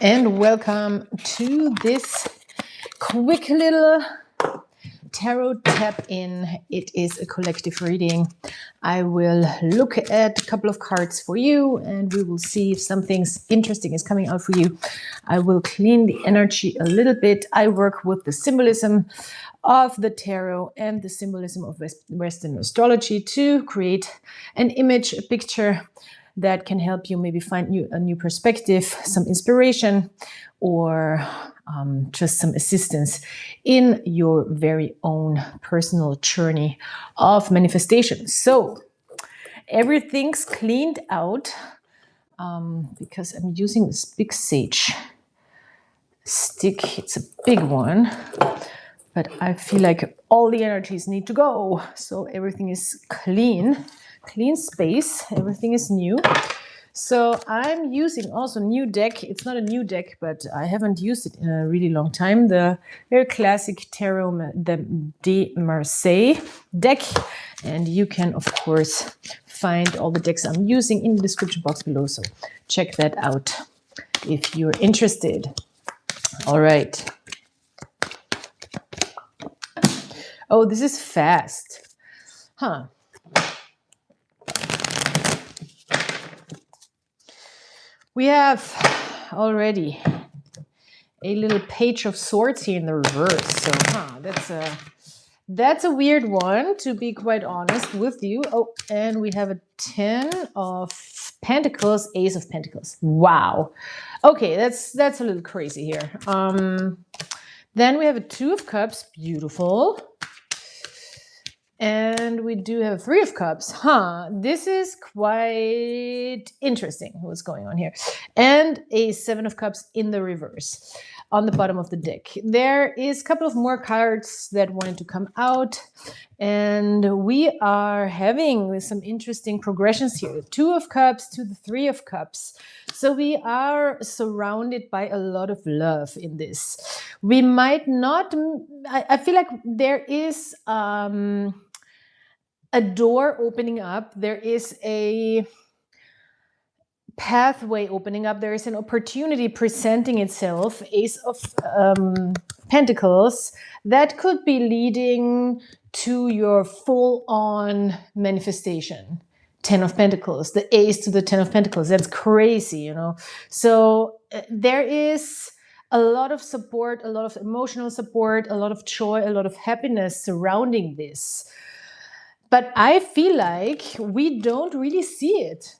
And welcome to this quick little tarot tap in. It is a collective reading. I will look at a couple of cards for you and we will see if something interesting is coming out for you. I will clean the energy a little bit. I work with the symbolism of the tarot and the symbolism of Western astrology to create an image, a picture that can help you maybe find a new perspective, some inspiration, or just some assistance in your very own personal journey of manifestation. So everything's cleaned out because I'm using this big sage stick. It's a big one, but I feel like all the energies need to go. So everything is clean space, everything is new. So I'm using also new deck. It's not a new deck, but I haven't used it in a really long time. The very classic Tarot de Marseille deck. And you can, of course, find all the decks I'm using in the description box below. So check that out if you're interested. All right. Oh, this is fast. Huh. We have already a little page of swords here in the reverse. So that's a weird one, to be quite honest with you. Oh, and we have a 10 of Pentacles, Ace of Pentacles. Wow. Okay, that's a little crazy here. Then we have a 2 of Cups. Beautiful. And we do have a 3 of Cups. This is quite interesting what's going on here. And a 7 of Cups in the reverse on the bottom of the deck. There is a couple of more cards that wanted to come out. And we are having some interesting progressions here. The 2 of Cups to the 3 of Cups. So we are surrounded by a lot of love in this. We might not, I feel like there is a door opening up. There is a pathway opening up. There is an opportunity presenting itself. Ace of Pentacles that could be leading to your full-on manifestation. 10 of Pentacles, the Ace to the 10 of Pentacles. That's crazy, you know. So there is a lot of support, a lot of emotional support, a lot of joy, a lot of happiness surrounding this. But I feel like we don't really see it.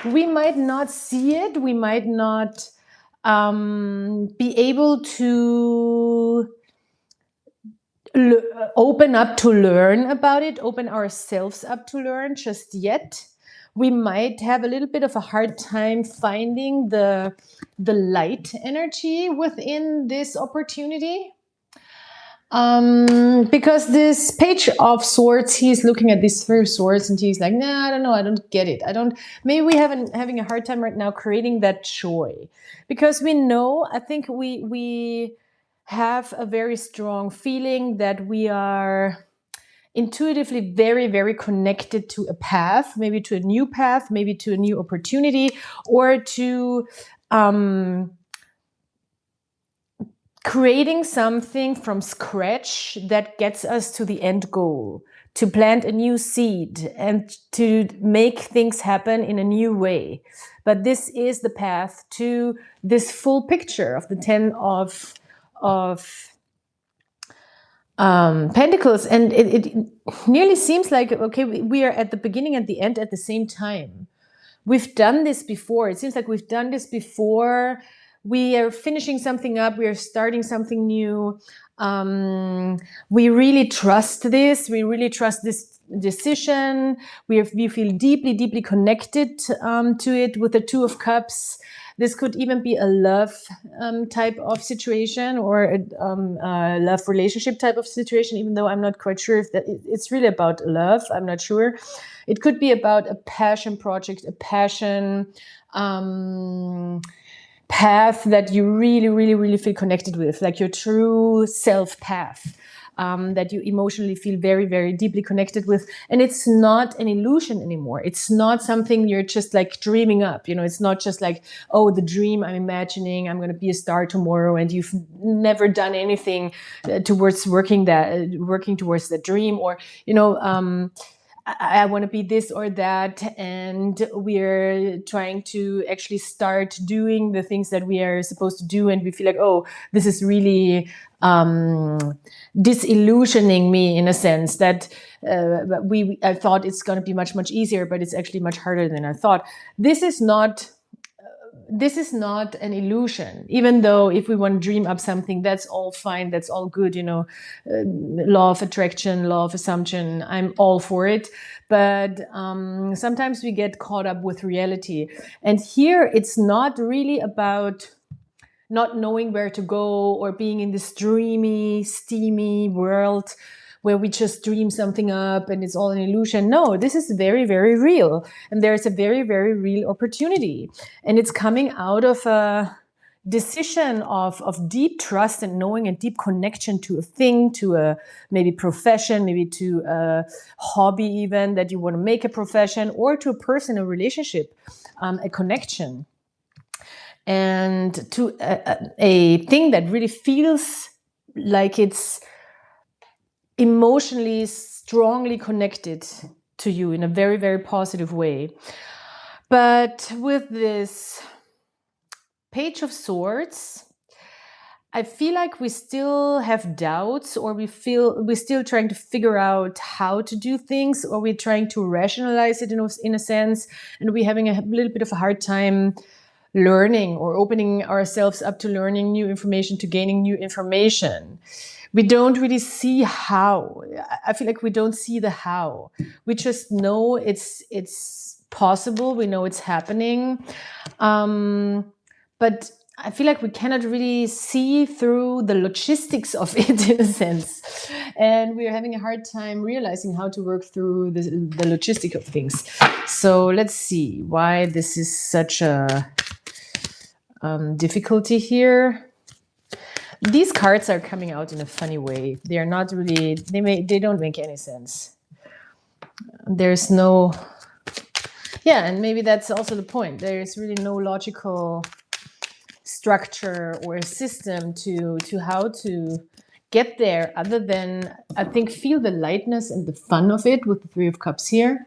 We might not see it. We might not be able to open up to learn about it, open ourselves up to learn just yet. We might have a little bit of a hard time finding the light energy within this opportunity. Because this Page of Swords, he's looking at these 3 swords and he's like, nah, I don't know, I don't get it. Maybe we having a hard time right now creating that joy. Because we know, I think we have a very strong feeling that we are intuitively very, very connected to a path, maybe to a new path, maybe to a new opportunity, or to creating something from scratch that gets us to the end goal, to plant a new seed and to make things happen in a new way. But this is the path to this full picture of the 10 of Pentacles. And it nearly seems like, okay, we are at the beginning and the end at the same time. We've done this before. It seems like we've done this before. We are finishing something up. We are starting something new. We really trust this. We really trust this decision. We feel deeply, deeply connected to it with the 2 of Cups. This could even be a love type of situation or a love relationship type of situation, even though I'm not quite sure if it's really about love. I'm not sure. It could be about a passion project, a passion path that you really, really, really feel connected with, like your true self path. that you emotionally feel very, very deeply connected with. And it's not an illusion anymore. It's not something you're just like dreaming up. You know, it's not just like, oh, the dream I'm imagining, I'm going to be a star tomorrow, and you've never done anything towards working towards that dream, or, you know, I want to be this or that, and we're trying to actually start doing the things that we are supposed to do, and we feel like, oh, this is really disillusioning me, in a sense that I thought it's going to be much, much easier, but it's actually much harder than I thought. This is not an illusion, even though if we want to dream up something, that's all fine, that's all good, you know, law of attraction, law of assumption, I'm all for it. But sometimes we get caught up with reality. And here it's not really about not knowing where to go or being in this dreamy, steamy world where we just dream something up and it's all an illusion. No, this is very, very real. And there's a very, very real opportunity. And it's coming out of a decision of deep trust and knowing, a deep connection to a thing, to a maybe profession, maybe to a hobby even that you want to make a profession, or to a person, a relationship, a connection. And to a thing that really feels like it's emotionally strongly connected to you in a very, very positive way. But with this Page of Swords, I feel like we still have doubts, or we're still trying to figure out how to do things, or we're trying to rationalize it in a sense, and we're having a little bit of a hard time learning or opening ourselves up to learning new information, to gaining new information. We don't really see how. I feel like we don't see the how. We just know it's possible. We know it's happening. But I feel like we cannot really see through the logistics of it, in a sense. And we are having a hard time realizing how to work through the logistic of things. So let's see why this is such a difficulty here. These cards are coming out in a funny way. They are not really, they don't make any sense. There's no, yeah, and maybe that's also the point. There's really no logical structure or system to how to get there, other than, I think, feel the lightness and the fun of it with the Three of Cups here.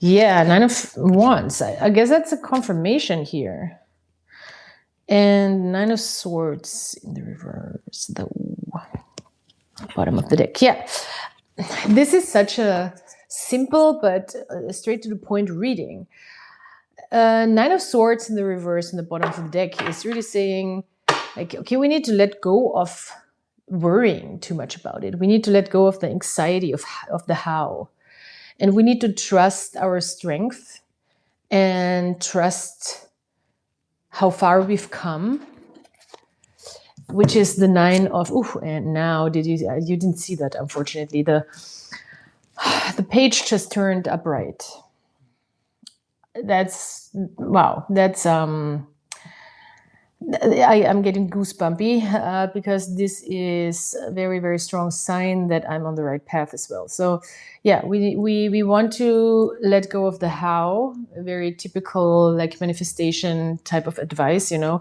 Yeah, Nine of Wands. I guess that's a confirmation here. And Nine of Swords in the reverse, the bottom of the deck. Yeah, this is such a simple but straight to the point reading. Nine of Swords in the reverse in the bottom of the deck is really saying, like, okay, we need to let go of worrying too much about it. We need to let go of the anxiety of the how. And we need to trust our strength and trust how far we've come, which is the Nine of, and now you didn't see that, unfortunately. The page just turned upright. That's, wow, that's, I'm getting goosebumpy because this is a very, very strong sign that I'm on the right path as well. So yeah, we want to let go of the how, a very typical like manifestation type of advice, you know,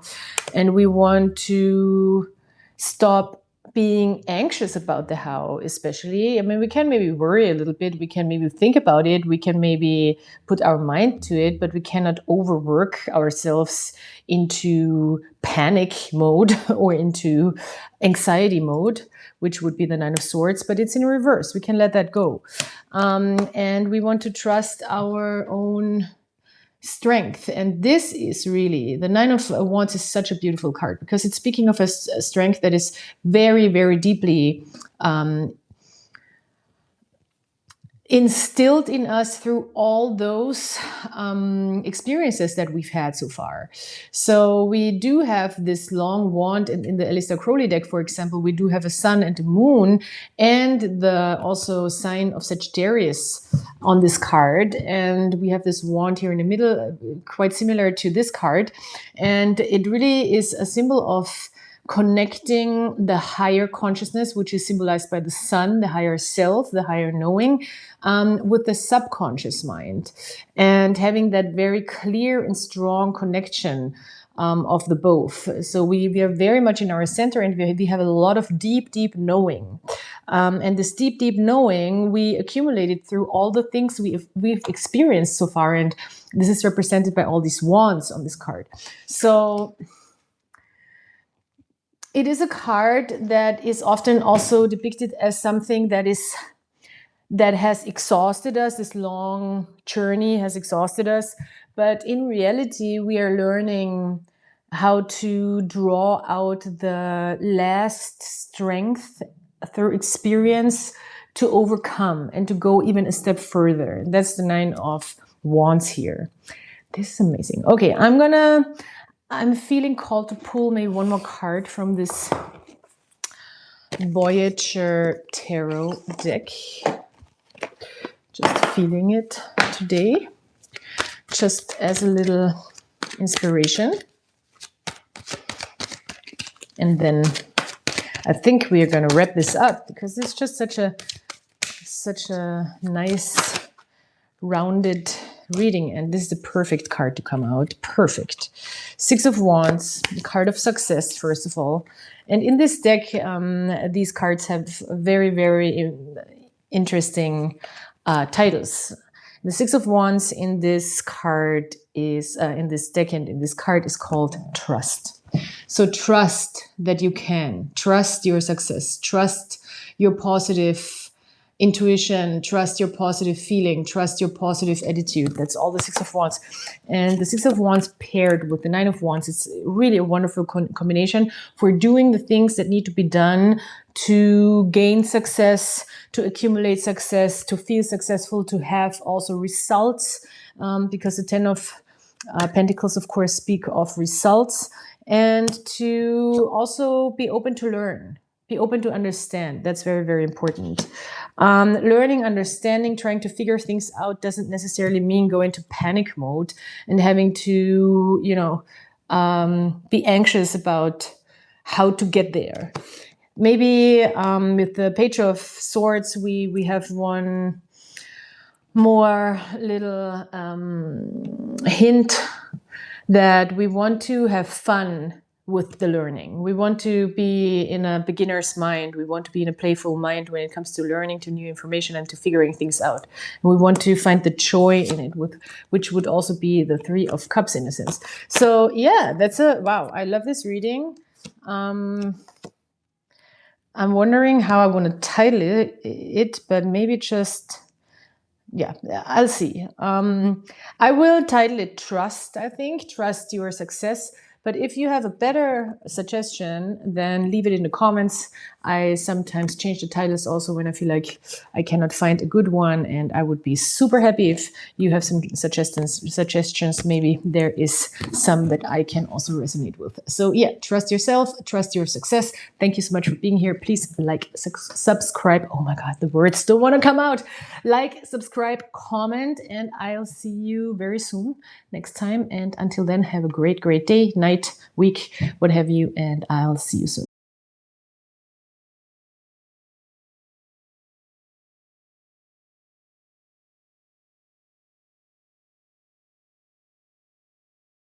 and we want to stop being anxious about the how, especially. I mean, we can maybe worry a little bit. We can maybe think about it. We can maybe put our mind to it, but we cannot overwork ourselves into panic mode or into anxiety mode, which would be the Nine of Swords, but it's in reverse. We can let that go. And we want to trust our own strength. And this is really, the Nine of Wands is such a beautiful card because it's speaking of a strength that is very, very deeply instilled in us through all those experiences that we've had so far. So we do have this long wand in the Aleister Crowley deck, for example. We do have a sun and a moon and the also sign of Sagittarius on this card. And we have this wand here in the middle, quite similar to this card. And it really is a symbol of connecting the higher consciousness, which is symbolized by the sun, the higher self, the higher knowing, with the subconscious mind, and having that very clear and strong connection of the both. So we are very much in our center, and we have a lot of deep knowing. And this deep knowing we accumulated through all the things we've experienced so far. And this is represented by all these wands on this card. So it is a card that is often also depicted as something that has exhausted us. This long journey has exhausted us. But in reality, we are learning how to draw out the last strength through experience to overcome and to go even a step further. That's the 9 of Wands here. This is amazing. Okay, I'm feeling called to pull maybe one more card from this Voyager Tarot deck. Just feeling it today, just as a little inspiration. And then I think we are going to wrap this up, because it's just such a nice rounded reading, and this is the perfect card to come out. Perfect. 6 of Wands, the card of success, first of all. And in this deck, these cards have very interesting titles. The 6 of Wands in this card is in this deck and in this card is called trust. So trust that you can, trust your success, trust your positive intuition, trust your positive feeling, trust your positive attitude. That's all the 6 of Wands. And the 6 of Wands paired with the 9 of Wands, it's really a wonderful combination for doing the things that need to be done to gain success, to accumulate success, to feel successful, to have also results, because the 10 of Pentacles, of course, speak of results, and to also be open to learn. Be open to understand. That's very important. Learning, understanding, trying to figure things out doesn't necessarily mean go into panic mode and having to, be anxious about how to get there. Maybe with the Page of Swords, we have one more little hint that we want to have fun with the learning. We want to be in a beginner's mind. We want to be in a playful mind when it comes to learning to new information and to figuring things out. And we want to find the joy in it, which would also be the 3 of Cups in a sense. So yeah, wow. I love this reading. I'm wondering how I want to title it, but maybe just, yeah, I'll see. I will title it Trust, I think. Trust your success. But if you have a better suggestion, then leave it in the comments. I sometimes change the titles also when I feel like I cannot find a good one, and I would be super happy if you have some suggestions. Maybe there is some that I can also resonate with. So yeah, trust yourself, trust your success. Thank you so much for being here. Please like, subscribe. Oh my God, the words don't want to come out. Like, subscribe, comment, and I'll see you very soon next time. And until then, have a great day, night, week, what have you, and I'll see you soon.